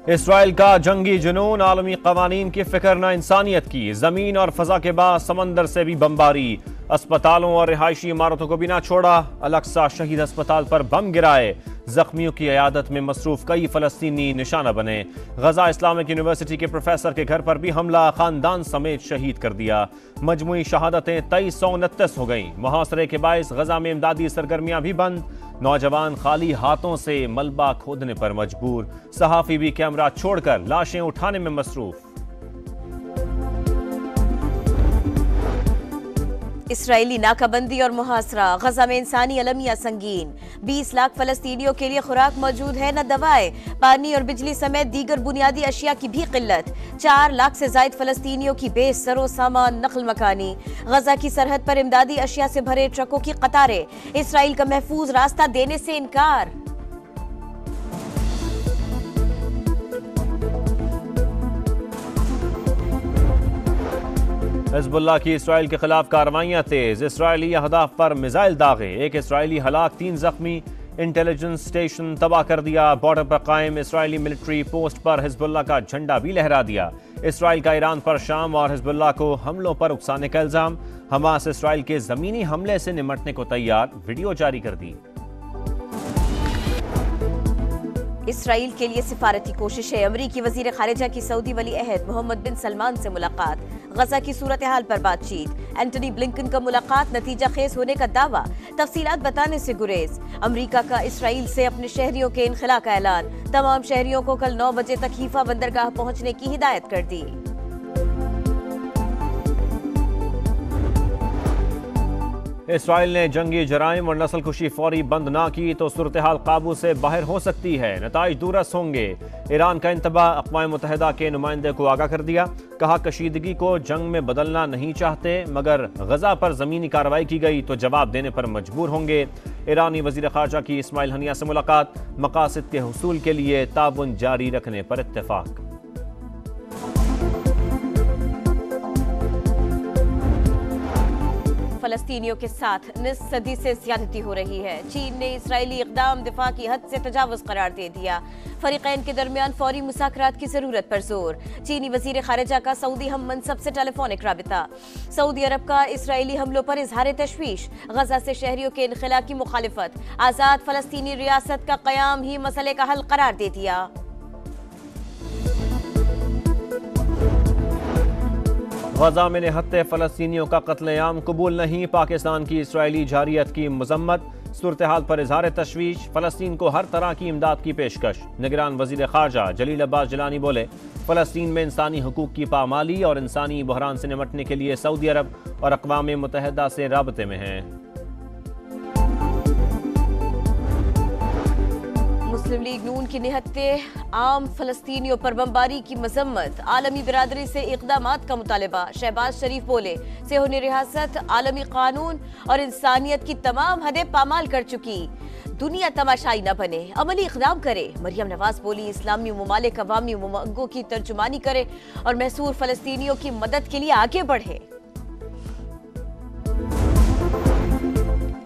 Israel का जंगी जुनून, आलमी कवानीन की फिक्र न इंसानियत की। जमीन और फजा के बाद समंदर से भी बमबारी, अस्पतालों और रिहायशी इमारतों को भी ना छोड़ा। अल-अक्सा शहीद अस्पताल पर बम गिराए, जख्मियों की इयादत में मसरूफ कई फलस्तीनी निशाना बने। गजा इस्लामिक यूनिवर्सिटी के प्रोफेसर के घर पर भी हमला, खानदान समेत शहीद कर दिया। मजमुई शहादतें 2329 हो गईं। मुहासरे के बायस गजा में इमदादी सरगर्मियां भी बंद। नौजवान खाली हाथों से मलबा खोदने पर मजबूर। सहाफी भी कैमरा छोड़कर लाशें उठाने में मसरूफ। इसराइली नाकाबंदी और मुहासरा, गजा में इंसानी अलमिया संगीन। 20 लाख फलस्तीनियों के लिए खुराक मौजूद है, न दवाएं, पानी और बिजली समेत दीगर बुनियादी अशिया की भी किल्लत। 4 लाख से जायद फलस्तीनियों की बेस सरो सामान नकल मकानी। गजा की सरहद पर इमदादी अशिया से भरे ट्रकों की कतारें। इसराइल का महफूज रास्ता देने से इनकार। हिजबुल्लाह की इसराइल के खिलाफ कार्रवाइयां तेज। इसराइली अहदाफ पर मिसाइल दागे, एक इसराइली हलाक, 3 जख्मी। इंटेलिजेंस स्टेशन तबाह कर दिया। बॉर्डर पर कायम इसराइली मिलिट्री पोस्ट पर हिजबुल्लाह का झंडा भी लहरा दिया। इसराइल का ईरान पर शाम और हिजबुल्लाह को हमलों पर उकसाने का इल्जाम। हमास इसराइल के जमीनी हमले से निमटने को तैयार, वीडियो जारी कर दी। इसराइल के लिए सिफारती कोशिशें। अमरीकी वजीर खारिजा की सऊदी वली अहद मोहम्मद बिन सलमान से मुलाकात। गजा की सूरत हाल पर बातचीत। एंटनी ब्लिंकन का मुलाकात, नतीजा खेज होने का दावा। तफसीलात बताने से गुरेज। अमरीका का इसराइल से अपने शहरियों के इनखला का ऐलान। तमाम शहरियों को कल 9 बजे तक हीफा बंदरगाह पहुंचने की हिदायत कर दी। इसराइल ने जंगी जराइम और नस्ल खुशी फौरी बंद ना की तो सूरत हाल काबू से बाहर हो सकती है, नताइज दूरस होंगे। ईरान का इंतबा अक़वाम मुत्तहिदा के नुमाइंदे को आगाह कर दिया। कहा कशीदगी को जंग में बदलना नहीं चाहते, मगर गजा पर जमीनी कार्रवाई की गई तो जवाब देने पर मजबूर होंगे। ईरानी वजीर खारजा की इस्माइल हनिया से मुलाकात। मकासद के हुसूल के लिए ताउन जारी रखने पर इत्तेफाक। फलस्तीनियों के साथ निस्फ सदी से ज्यादती हो रही है। चीन ने इसराइली इक़दाम दिफा की हद से तजावुज़ करार दे दिया। फरीक़ैन के दरमियान फौरी मुज़ाकरात की जरूरत पर जोर। चीनी वज़ीर खारिजा का सऊदी हम मनसब से टेलीफोनिक राबिता। सऊदी अरब का इसराइली हमलों पर इजहार तशवीश। गजा से शहरियों के इनखला की मुखालिफत। आज़ाद फलस्तीनी रियासत का क़याम ही मसले का हल करार दे दिया। गजा में निहत्ते फलस्तीनियों का कत्लेआम कबूल नहीं। पाकिस्तान की इसराइली जारियत की मजम्मत। सूरत हाल पर इजहार तशवीश। फलस्तीन को हर तरह की इमदाद की पेशकश। निगरान वजीर खारजा जलील अब्बास जिलानी बोले, फलस्तीन में इंसानी हुकूक की पामाली और इंसानी बहरान से निमटने के लिए सऊदी अरब और अक़वाम मुत्तहिदा से राबते में हैं। मुस्लिम लीग नून की निहत्ते आम फलस्तीनियों पर बमबारी की मजम्मत। आलमी बिरादरी से इक़दामात का मुतालबा। शहबाज शरीफ बोले, सेहूनी रियासत आलमी कानून और इंसानियत की तमाम हदें पामाल कर चुकी। दुनिया तमाशाई न बने, अमली इक़दाम करे। मरियम नवाज बोली, इस्लामी ममालिक अवामी उमंगों की तर्जुमानी करे और महसूर फलस्तीनियों की मदद के लिए आगे बढ़े।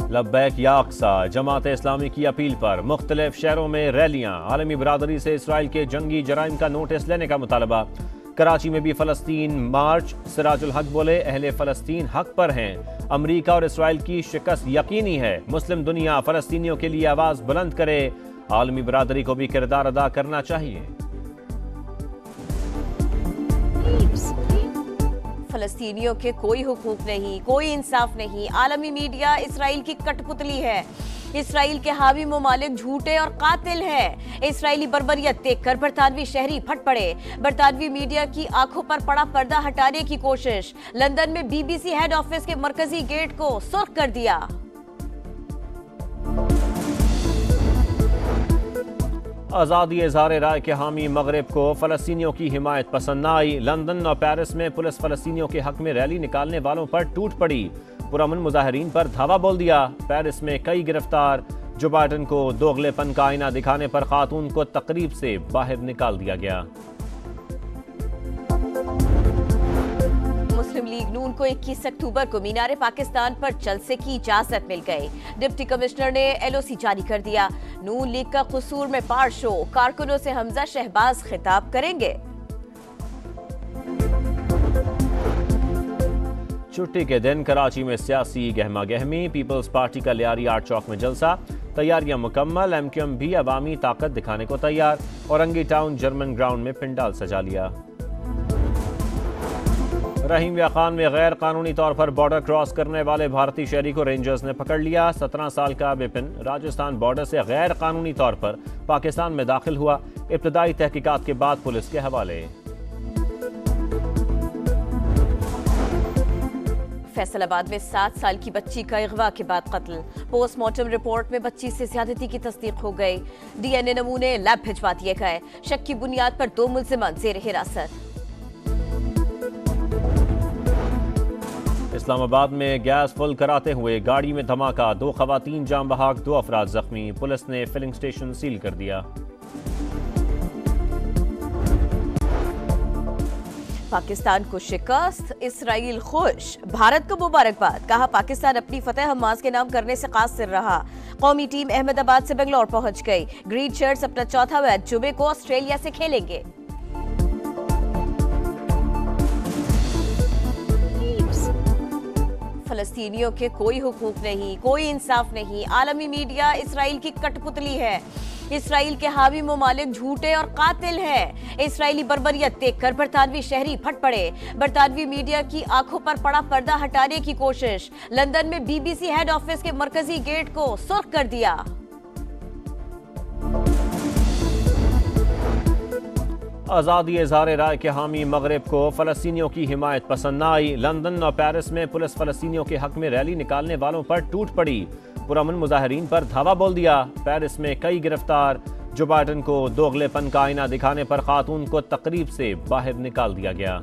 लब्बैक या अक्सा, जमात इस्लामी की अपील पर मुख्तलिफ शहरों में रैलियां। आलमी बिरादरी से इसराइल के जंगी जराइम का नोटिस लेने का मुतालबा। कराची में भी फलस्तीन मार्च। सिराजुल हक बोले, अहले फलस्तीन हक पर हैं। अमरीका और इसराइल की शिकस्त यकीनी है। मुस्लिम दुनिया फलस्तीनियों के लिए आवाज बुलंद करे। आलमी बिरादरी को भी किरदार अदा करना चाहिए। फलस्तीनियों के कोई हुकूक नहीं, कोई इंसाफ नहीं। आलमी मीडिया इसराइल की कठपुतली है। इसराइल के हावी ममालिक झूठे और कातिल हैं। इसराइली बर्बरियत देखकर बरतानवी शहरी फट पड़े। बरतानवी मीडिया की आंखों पर पड़ा पर्दा हटाने की कोशिश। लंदन में बीबीसी हेड ऑफिस के मरकजी गेट को सुर्ख कर दिया। आज़ादी इज़हार राय के हामी मगरब को फलस्तीनियों की हिमायत पसंद न आई। लंदन और पेरिस में पुलिस फलस्तीनियों के हक में रैली निकालने वालों पर टूट पड़ी। पुरअमन मुजाहिरीन पर धावा बोल दिया। पेरिस में कई गिरफ्तार। जो बाइडन को दोगलेपन का आईना दिखाने पर खातून को तकरीब से बाहर निकाल दिया गया। मुस्लिम लीग नून को 21 अक्टूबर को मीनार पाकिस्तान पर जलसे की इजाजत मिल गई। डिप्टी कमिश्नर ने LOC जारी कर दिया। नून लीग का कसूर में पार शो, कारकुनों से हमजा शहबाज खिताब करेंगे। छुट्टी के दिन कराची में सियासी गहमा गहमी, पीपल्स पार्टी का लियारी आर्ट चौक में जलसा, तैयारियां मुकम्मल। MQM भी अवामी ताकत दिखाने को तैयार। औरंगी टाउन जर्मन ग्राउंड में पिंडाल सजा लिया। रहीम या खान में गैर कानूनी तौर पर बॉर्डर क्रॉस करने वाले भारतीय शहरी को रेंजर्स ने पकड़ लिया। 17 साल का विपिन राजस्थान बॉर्डर से गैर कानूनी तौर पर पाकिस्तान में दाखिल हुआ। इब्तदाई तहकीकात के बाद पुलिस के हवाले। फैसलाबाद में 7 साल की बच्ची का अगवा के बाद कत्ल। पोस्टमार्टम रिपोर्ट में बच्ची से ज्यादती की तस्दीक हो गई। DNA नमूने लैब भिजवा दिए गए। शक की बुनियाद पर 2 मुल्जिमान जेर हिरासत। इस्लामाबाद में गैस फुल कराते हुए गाड़ी में धमाका, 2 खवातीन जाम बहाक, 2 अफराद जख्मी। पुलिस ने फिलिंग स्टेशन सील कर दिया। पाकिस्तान को शिकस्त, इसराइल खुश, भारत को मुबारकबाद। कहा पाकिस्तान अपनी फतेह हमास के नाम करने से कासिर रहा। कौमी टीम अहमदाबाद से बेंगलोर पहुंच गई। ग्रीन शर्ट्स अपना चौथा मैच जुमे को ऑस्ट्रेलिया से खेलेंगे। फलस्तीनियों के कोई हुकूक नहीं, कोई इंसाफ नहीं। आलमी मीडिया इसराइल की कठपुतली है। इसराइल के हावी ममालिक झूठे और कातिल हैं। इसराइली बर्बरियत देखकर बरतानवी शहरी फट पड़े। बरतानवी मीडिया की आंखों पर पड़ा पर्दा हटाने की कोशिश। लंदन में BBC हेड ऑफिस के मरकजी गेट को सुर्ख कर दिया। आज़ादी इज़हार राय के हामी मगरब को फ़लस्तीनियों की हिमायत पसंद न आई। लंदन और पेरिस में पुलिस फ़लस्तीनियों के हक में रैली निकालने वालों पर टूट पड़ी। पुरअमन मुजाहिरीन पर धावा बोल दिया। पेरिस में कई गिरफ्तार। जो बाइडन को दोगलेपन का आईना दिखाने पर खातून को तकरीब से बाहर निकाल दिया गया।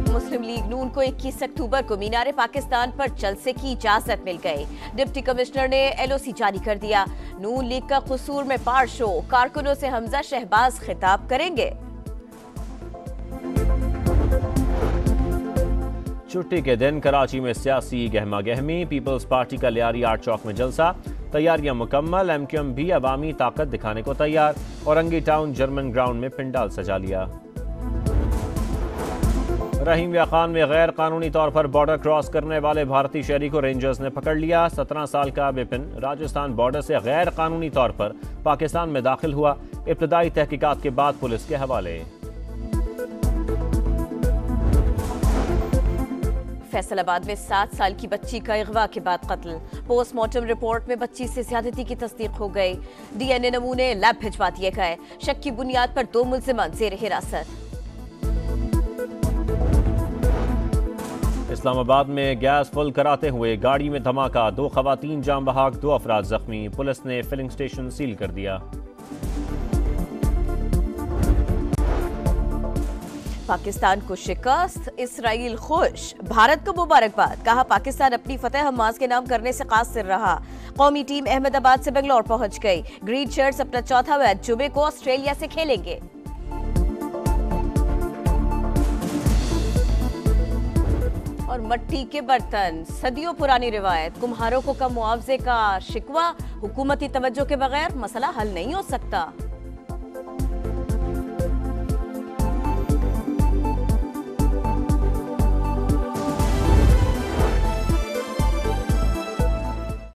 मुस्लिम लीग नून को 21 अक्टूबर को मीनार पाकिस्तान पर जलसे की इजाजत मिल गई। डिप्टी कमिश्नर ने LOC जारी कर दिया। नून लीग का कसूर में पार शो, कारकुनों से हमजा शहबाज खिताब करेंगे। छुट्टी के दिन कराची में सियासी गहमा गहमी, पीपल्स पार्टी का लियारी आर्ट चौक में जलसा, तैयारियां मुकम्मल। MQM भी अवामी ताकत दिखाने को तैयार। औरंगी टाउन जर्मन ग्राउंड में पिंडाल सजा लिया। रहीम या खान में गैर कानूनी तौर पर बॉर्डर क्रॉस करने वाले भारतीय शहरी को रेंजर्स ने पकड़ लिया। 17 साल का विपिन राजस्थान बॉर्डर से गैर कानूनी तौर पर पाकिस्तान में दाखिल हुआ। इब्तदाई तहकीकात के बाद पुलिस के हवाले। फैसलाबाद में 7 साल की बच्ची का अगवा के बाद कत्ल। पोस्टमार्टम रिपोर्ट में बच्ची से ज्यादती की तस्दीक हो गई। DNA नमूने लैब भिजवा दिए गए। शक की बुनियाद पर 2 मुल्जिमान जेर हिरासत। इस्लामाबाद में गैस फुल कराते हुए गाड़ी में धमाका, 2 खवातीन जाम बहाक, 2 अफराद जख्मी। पुलिस ने फिलिंग स्टेशन सील कर दिया। पाकिस्तान को शिकस्त, इसराइल खुश, भारत को मुबारकबाद। कहा पाकिस्तान अपनी फतेह हमास के नाम करने से कासिर रहा। कौमी टीम अहमदाबाद से बेंगलोर पहुंच गई। ग्रीन शर्ट्स अपना चौथा मैच जुमे को ऑस्ट्रेलिया से खेलेंगे। और मट्टी के बर्तन, सदियों पुरानी रिवायत। कुम्हारों को कम मुआवजे का शिकवा, हुकूमती तवज्जो के बगैर मसला हल नहीं हो सकता।